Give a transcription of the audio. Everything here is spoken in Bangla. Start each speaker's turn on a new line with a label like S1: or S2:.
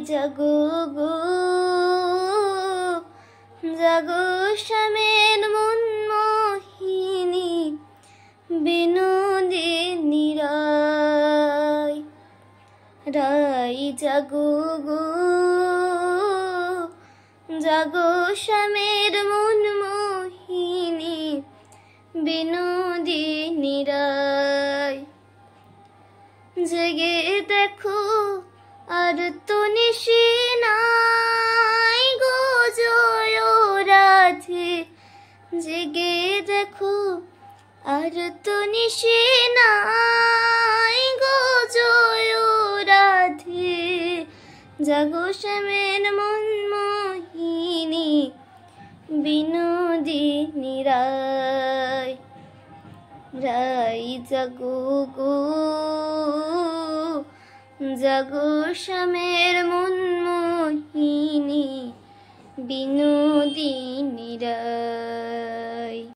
S1: জাগো গো জাগো শ্যামের মন মোহিনী বিনোদিনী রায় রায় জাগো গো জাগো শ্যামের মন মোহিনী বিনোদিনী রায় জেগে দেখো আর তো নিশি নাই গো জয় রাধে জেগে দেখো আর তো নিশি নাই গো জয় রাধে জাগো শ্যামের মন মোহিনী বিনোদিনী রায় রায় জাগো গো জাগো শ্যামের মন মোহিনী বিনোদিনী রায়।